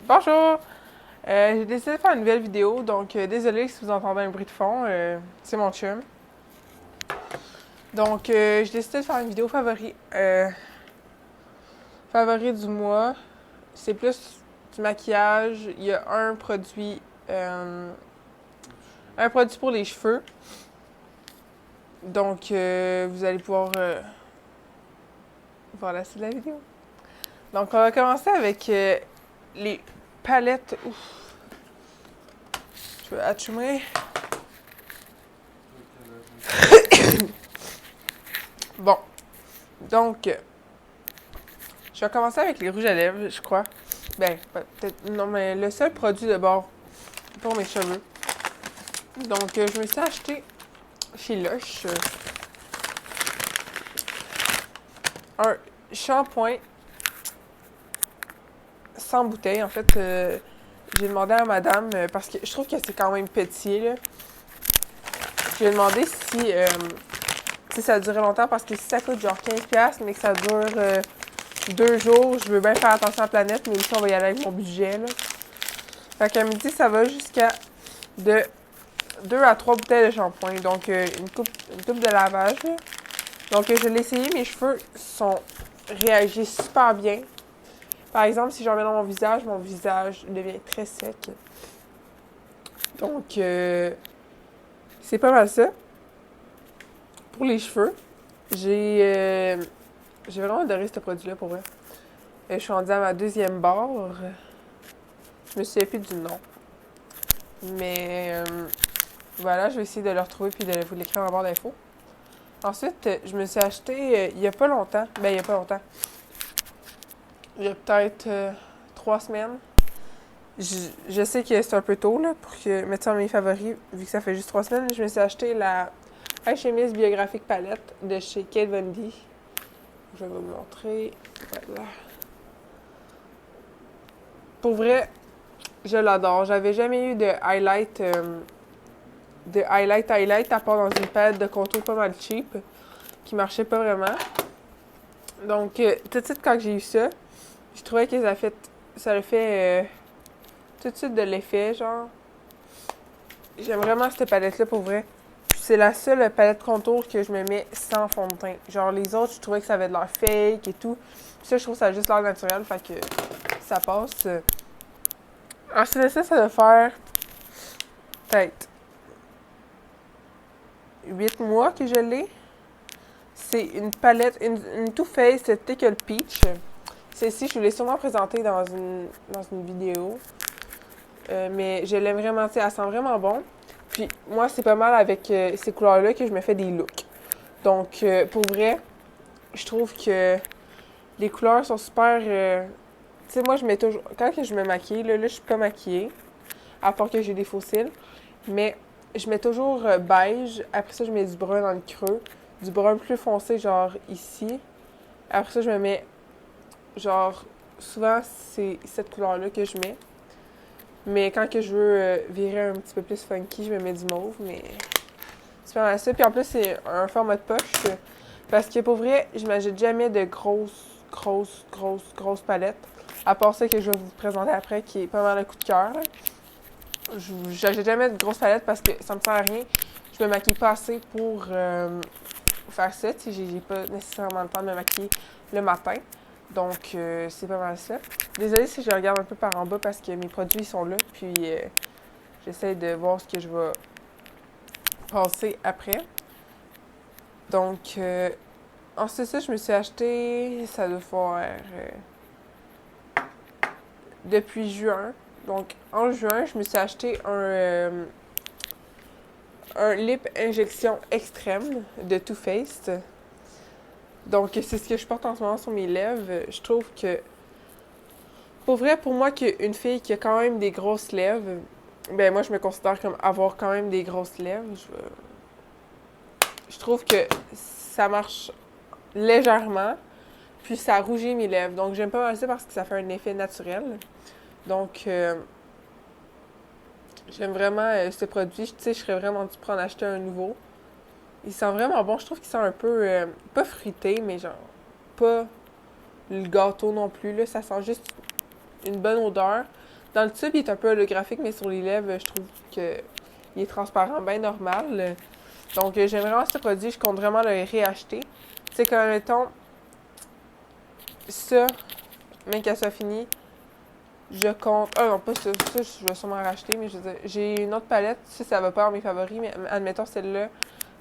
Bonjour! J'ai décidé de faire une nouvelle vidéo, donc désolé si vous entendez un bruit de fond, c'est mon chum. Donc j'ai décidé de faire une vidéo favori du mois. C'est plus du maquillage. Il y a un produit pour les cheveux. Donc vous allez pouvoir voir la suite de la vidéo. Donc on va commencer avec les palettes. Ouf. Je vais atchumer. Bon, donc je vais commencer avec les rouges à lèvres, je crois. Ben, peut-être. Non, mais le seul produit de bord pour mes cheveux. Donc, je me suis acheté chez Lush un shampoing sans bouteille. En fait, j'ai demandé à madame, parce que je trouve que c'est quand même petit, là. J'ai demandé si ça durait longtemps, parce que si ça coûte genre 15$, mais que ça dure 2 jours, je veux bien faire attention à la planète, mais aussi on va y aller avec mon budget, là. Fait qu'elle me dit ça va jusqu'à de 2 à 3 bouteilles de shampoing. Donc, une coupe de lavage, là. Donc, je l'ai essayé. Mes cheveux réagissent super bien. Par exemple, si j'en mets dans mon visage devient très sec. Donc, c'est pas mal ça. Pour les cheveux, j'ai vraiment adoré ce produit-là, pour vrai. Je suis rendue à ma deuxième barre. Je me souviens plus du nom. Mais voilà, je vais essayer de le retrouver puis de vous l'écrire en barre d'infos. Ensuite, je me suis acheté il y a pas longtemps. Ben, il y a pas longtemps. Il y a peut-être 3 semaines. Je sais que c'est un peu tôt là, pour mettre ça dans mes favoris, vu que ça fait juste 3 semaines. Je me suis acheté la Alchemist Biographic Palette de chez Kate Von D. Je vais vous montrer. Voilà. Pour vrai, je l'adore. J'avais jamais eu de highlight à part dans une palette de contour pas mal cheap, qui marchait pas vraiment. Donc, tout de suite, quand j'ai eu ça, je trouvais que ça a fait tout de suite de l'effet, genre. J'aime vraiment cette palette-là, pour vrai. C'est la seule palette contour que je me mets sans fond de teint. Genre, les autres, je trouvais que ça avait de l'air fake et tout. Puis ça, je trouve que ça a juste l'air naturel, fait que ça passe. Ensuite de ça, ça doit faire peut-être 8 mois que je l'ai. C'est une palette, une Too Faced Tickle Peach. Celle-ci, je vous l'ai sûrement présentée dans une vidéo. Mais je l'aime vraiment, tu sais, elle sent vraiment bon. Puis moi, c'est pas mal avec ces couleurs-là que je me fais des looks. Donc, pour vrai, je trouve que les couleurs sont super... tu sais, moi, je mets toujours... Quand je me maquille, là, je suis pas maquillée, à part que j'ai des faux cils. Mais je mets toujours beige. Après ça, je mets du brun dans le creux. Du brun plus foncé, genre ici. Après ça, je me mets... Genre, souvent, c'est cette couleur-là que je mets. Mais quand que je veux virer un petit peu plus funky, je me mets du mauve, mais c'est pas mal ça. Puis en plus, c'est un format de poche. Parce que pour vrai, je m'achète jamais de grosses palettes. À part ça que je vais vous présenter après, qui est pas mal un coup de cœur. J'achète jamais de grosses palettes parce que ça me sert à rien. Je me maquille pas assez pour faire ça. Tu sais, j'ai pas nécessairement le temps de me maquiller le matin. Donc, c'est pas mal ça. Désolée si je regarde un peu par en bas parce que mes produits sont là. Puis, j'essaie de voir ce que je vais passer après. Donc, ensuite, ça, je me suis acheté, ça doit faire depuis juin. Donc, en juin, je me suis acheté un lip injection extrême de Too Faced. Donc, c'est ce que je porte en ce moment sur mes lèvres. Je trouve que, pour vrai, pour moi, qu'une fille qui a quand même des grosses lèvres, ben moi, je me considère comme avoir quand même des grosses lèvres. Je trouve que ça marche légèrement, puis ça rougit mes lèvres. Donc, j'aime pas mal ça parce que ça fait un effet naturel. Donc, j'aime vraiment ce produit. Tu sais, je serais vraiment dû prendre acheter un nouveau. Il sent vraiment bon. Je trouve qu'il sent un peu, pas fruité, mais genre, pas le gâteau non plus, là. Ça sent juste une bonne odeur. Dans le tube, il est un peu holographique, mais sur les lèvres, je trouve que il est transparent, bien normal. Donc, j'aime vraiment ce produit. Je compte vraiment le réacheter. Tu sais, comme, mettons, ça, même qu'elle soit finie, je compte... Ah non, pas ça. Ça, je vais sûrement racheter, mais je veux dire, j'ai une autre palette. Ça va pas en mes favoris, mais admettons celle-là,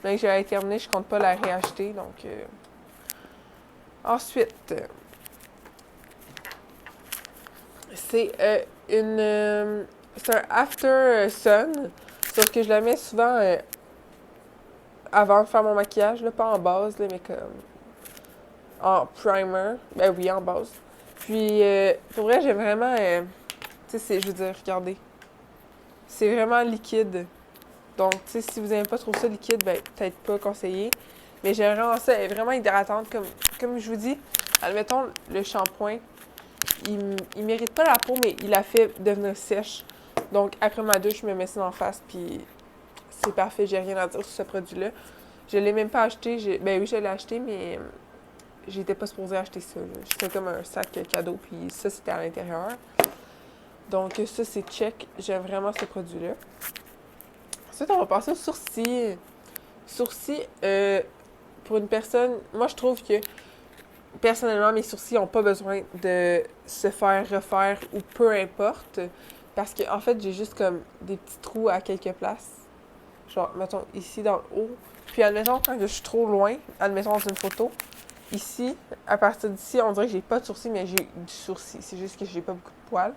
même que j'avais terminé, je compte pas la réacheter. Donc, ensuite, c'est c'est un After Sun, sauf que je la mets souvent avant de faire mon maquillage, là, pas en base, là, mais comme en primer. Ben oui, en base. Puis, pour vrai, j'aime vraiment... tu sais, je veux dire, regardez. C'est vraiment liquide. Donc, tu sais, si vous n'aimez pas trop ça liquide, ben peut-être pas conseillé. Mais j'aime vraiment ça. Elle est vraiment hydratante. Comme je vous dis, admettons, le shampoing, il mérite pas la peau, mais il la fait devenir sèche. Donc, après ma douche, je me mets ça en face, puis c'est parfait. J'ai rien à dire sur ce produit-là. Je l'ai même pas acheté. Ben oui, je l'ai acheté, mais j'étais pas supposée acheter ça. C'était comme un sac cadeau, puis ça, c'était à l'intérieur. Donc, ça, c'est check. J'aime vraiment ce produit-là. Ensuite, on va passer aux sourcils. Sourcils, pour une personne... Moi, je trouve que, personnellement, mes sourcils n'ont pas besoin de se faire refaire ou peu importe. Parce que en fait, j'ai juste comme des petits trous à quelques places. Genre, mettons, ici, dans le haut. Puis, admettons, quand je suis trop loin, admettons dans une photo, ici, à partir d'ici, on dirait que j'ai pas de sourcils, mais j'ai du sourcil. C'est juste que j'ai pas beaucoup de poils.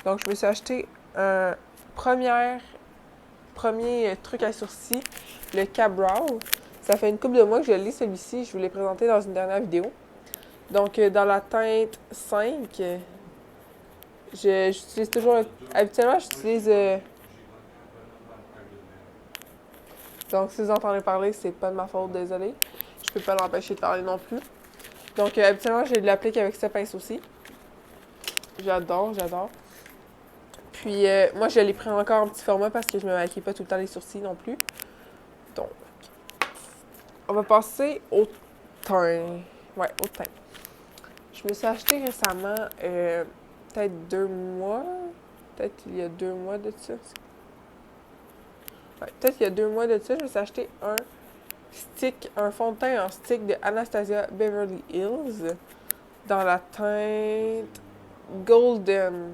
Donc, je me suis acheté un premier truc à sourcils, le Ka-Brow. Ça fait une couple de mois que je l'ai, celui-ci. Je vous l'ai présenté dans une dernière vidéo. Donc, dans la teinte 5, j'utilise toujours... Habituellement, j'utilise... Donc, si vous entendez parler, c'est pas de ma faute, désolé. Je peux pas l'empêcher de parler non plus. Donc, habituellement, je l'applique avec ce pince aussi. J'adore. Puis, moi, je l'ai pris encore en petit format parce que je me maquille pas tout le temps les sourcils non plus. Donc, on va passer au teint. Ouais, au teint. Je me suis acheté récemment, peut-être 2 mois. Peut-être il y a 2 mois de ça. Ouais, peut-être il y a 2 mois de ça, je me suis acheté un fond de teint en stick de Anastasia Beverly Hills dans la teinte Golden.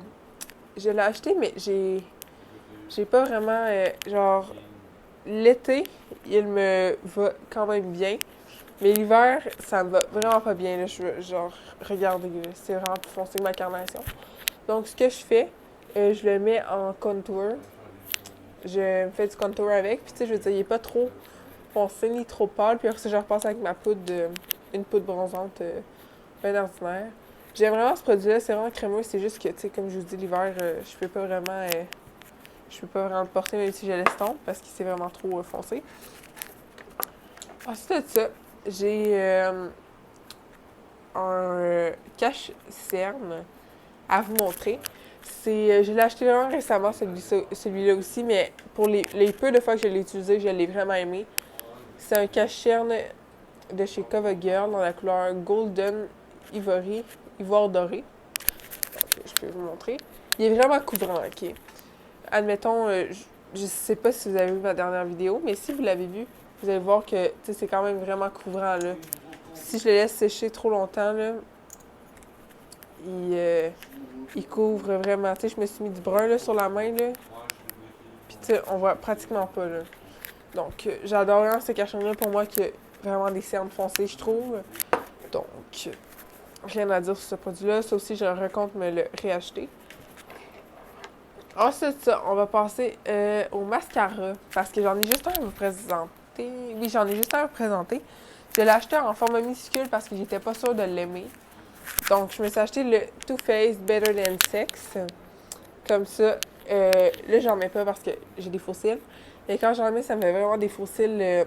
Je l'ai acheté, mais j'ai pas vraiment, genre, l'été, il me va quand même bien. Mais l'hiver, ça me va vraiment pas bien. Là. Genre, regardez, c'est vraiment plus foncé que ma carnation. Donc, ce que je fais, je le mets en contour. Je me fais du contour avec. Puis, tu sais, je veux dire, il est pas trop foncé ni trop pâle. Puis après ça, je repasse avec ma poudre, une poudre bronzante bien ordinaire. J'aime vraiment ce produit-là. C'est vraiment crémeux. C'est juste que, tu sais, comme je vous dis, l'hiver, je peux pas vraiment le porter même si je l'estompe parce qu'il c'est vraiment trop foncé. Ensuite de ça, j'ai un cache-cerne à vous montrer. Je l'ai acheté vraiment récemment, celui-là aussi, mais pour les peu de fois que je l'ai utilisé, je l'ai vraiment aimé. C'est un cache-cerne de chez CoverGirl dans la couleur Golden Ivory, ivoire doré. Donc, je peux vous montrer. Il est vraiment couvrant, ok? Admettons, je sais pas si vous avez vu ma dernière vidéo, mais si vous l'avez vu, vous allez voir que c'est quand même vraiment couvrant, là. Si je le laisse sécher trop longtemps, là, il couvre vraiment. Tu sais, je me suis mis du brun là, sur la main, là. Puis, tu sais, on voit pratiquement pas, là. Donc, j'adore vraiment ce cachet-là pour moi qui a vraiment des cernes foncées, je trouve. Donc, rien à dire sur ce produit-là. Ça aussi, je recompte me le réacheter. Ensuite, ça, on va passer au mascara. Parce que j'en ai juste un à vous présenter. Oui, j'en ai juste un à vous présenter. Je l'ai acheté en format minuscule parce que j'étais pas sûre de l'aimer. Donc, je me suis acheté le Too Faced Better Than Sex. Comme ça. Là, j'en mets pas parce que j'ai des faux cils. Mais quand j'en mets, ça me fait vraiment des faux cils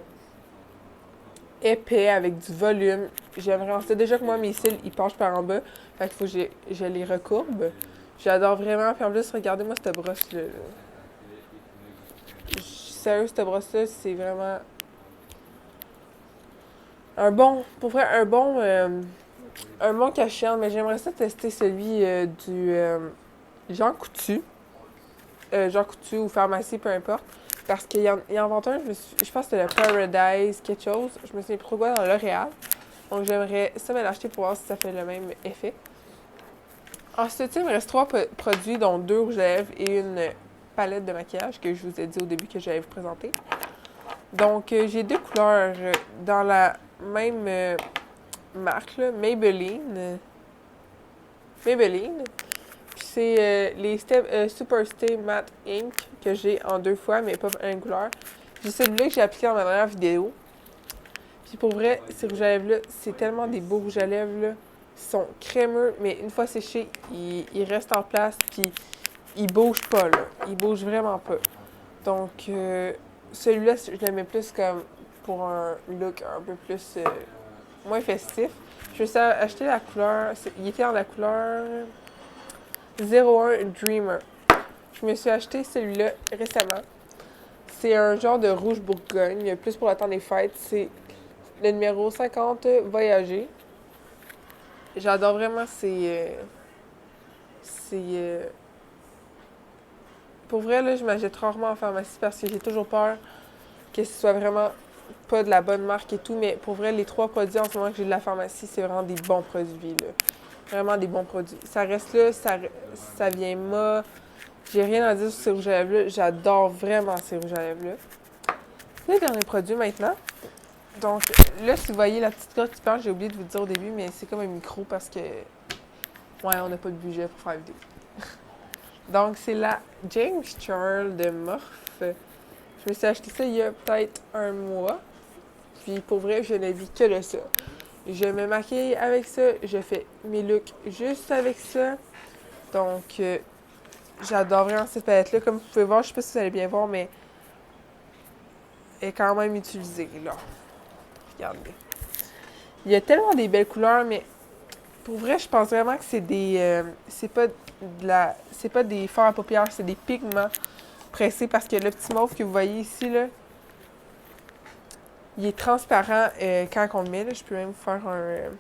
épais avec du volume. J'aime vraiment ça. Déjà que moi, mes cils, ils penchent par en bas. Fait qu'il faut que je les recourbe. J'adore vraiment. Puis en plus, regardez-moi cette brosse-là. Sérieux, cette brosse-là, c'est vraiment pour vrai, un bon cache-cerne. Mais j'aimerais ça tester celui Jean Coutu. Jean Coutu ou pharmacie, peu importe. Parce qu'il y en vend un, je pense que c'était le Paradise quelque chose. Je me souviens plus trop quoi dans L'Oréal. Donc j'aimerais ça me l'acheter pour voir si ça fait le même effet. Ensuite, il me reste 3 produits, dont 2 rouges à lèvres et une palette de maquillage que je vous ai dit au début que j'allais vous présenter. Donc, j'ai 2 couleurs dans la même marque, là, Maybelline. Maybelline. Puis c'est les Super Stay Matte Ink que j'ai en 2 fois, mais pas en une couleur. J'ai celui-là que j'ai appliqué dans ma dernière vidéo. Puis pour vrai, ces rouges à lèvres-là, c'est tellement des beaux rouges à lèvres, là. Ils sont crémeux, mais une fois séchés, ils restent en place, puis ils bougent pas, là. Ils bougent vraiment pas. Donc, celui-là, je l'aimais plus comme pour un look un peu plus moins festif. Je me suis acheté la couleur, il était dans la couleur 01 Dreamer. Je me suis acheté celui-là récemment. C'est un genre de rouge bourgogne, plus pour le temps des fêtes. C'est le numéro 50 Voyager. J'adore vraiment pour vrai, là, je m'achète rarement en pharmacie parce que j'ai toujours peur que ce soit vraiment pas de la bonne marque et tout. Mais pour vrai, les 3 produits en ce moment que j'ai de la pharmacie, c'est vraiment des bons produits, là. Vraiment des bons produits. Ça reste là, ça vient mat. J'ai rien à dire sur ces rouges à lèvres-là. J'adore vraiment ces rouges à lèvres-là. Le dernier produit maintenant. Donc, là, si vous voyez la petite crotte qui parle, j'ai oublié de vous le dire au début, mais c'est comme un micro parce que, ouais, on n'a pas de budget pour faire la vidéo. Donc, c'est la James Charles de Morphe. Je me suis acheté ça il y a peut-être un mois. Puis, pour vrai, je n'ai vu que de ça. Je me maquille avec ça. Je fais mes looks juste avec ça. Donc, j'adore vraiment cette palette-là. Comme vous pouvez voir, je sais pas si vous allez bien voir, mais elle est quand même utilisée, là. Regardez. Il y a tellement des belles couleurs, mais pour vrai, je pense vraiment que c'est des... c'est pas des fards à paupières, c'est des pigments pressés parce que le petit mauve que vous voyez ici, là, il est transparent quand on le met. Là. Je peux même vous faire un...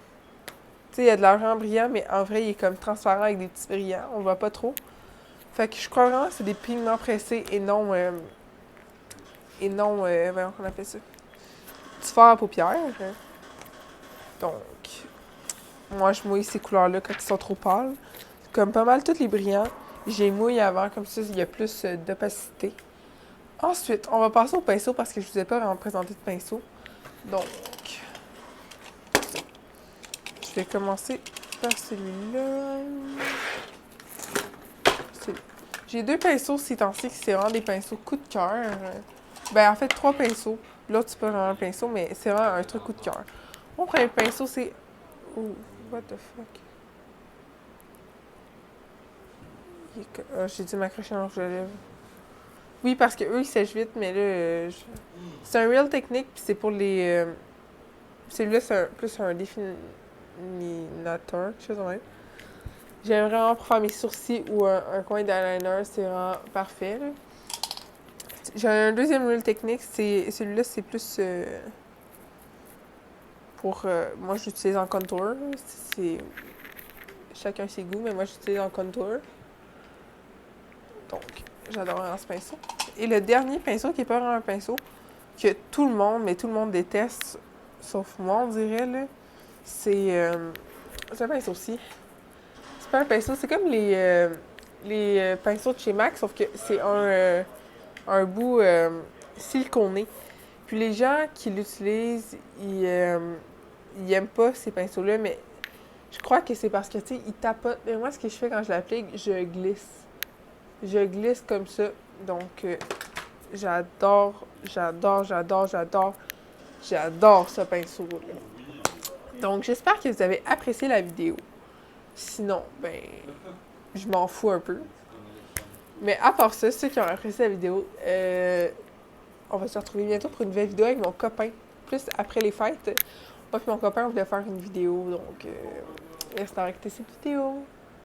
tu sais, il y a de l'argent brillant, mais en vrai, il est comme transparent avec des petits brillants. On le voit pas trop. Fait que je crois vraiment que c'est des pigments pressés et non... voyons qu'on appelle ça. Du fard à paupières. Donc, moi, je mouille ces couleurs-là quand ils sont trop pâles. Comme pas mal tous les brillants, j'ai mouillé avant, comme ça, il y a plus d'opacité. Ensuite, on va passer au pinceau parce que je vous ai pas vraiment présenté de pinceau. Donc, je vais commencer par celui-là. J'ai 2 pinceaux ces temps-ci qui c'est vraiment des pinceaux coup de cœur. Ben, en fait, 3 pinceaux. Là, c'est pas vraiment un pinceau, mais c'est vraiment un truc coup de cœur. Mon premier pinceau, c'est... Oh, what the fuck? J'ai dû m'accrocher un rouge à lèvres. Oui, parce que eux ils sèchent vite, mais là, c'est un Real Technique, puis c'est pour les... celui-là, c'est plus un définiteur, quelque chose comme ça. J'aime vraiment pour faire mes sourcils ou un coin d'eyeliner, c'est vraiment parfait, là. J'ai un deuxième Real Technique, celui-là, c'est plus pour... moi, j'utilise en contour. C'est chacun ses goûts, mais moi, j'utilise en contour. Donc, j'adore vraiment ce pinceau. Et le dernier pinceau, qui est pas vraiment un pinceau, que tout le monde déteste, sauf moi, on dirait, là, c'est un pinceau aussi. C'est pas un pinceau, c'est comme les pinceaux de chez MAC, sauf que c'est un bout siliconé. Puis les gens qui l'utilisent, ils aiment pas ces pinceaux-là, mais je crois que c'est parce que, tu sais, ils tapotent. Mais moi, ce que je fais quand je l'applique, je glisse. Je glisse comme ça. Donc, j'adore ce pinceau-là. Donc, j'espère que vous avez apprécié la vidéo. Sinon, ben, je m'en fous un peu. Mais à part ça, ceux qui ont apprécié la vidéo, on va se retrouver bientôt pour une nouvelle vidéo avec mon copain. Plus après les fêtes. Moi et mon copain, on voulait faire une vidéo. Donc, restez avec cette vidéo.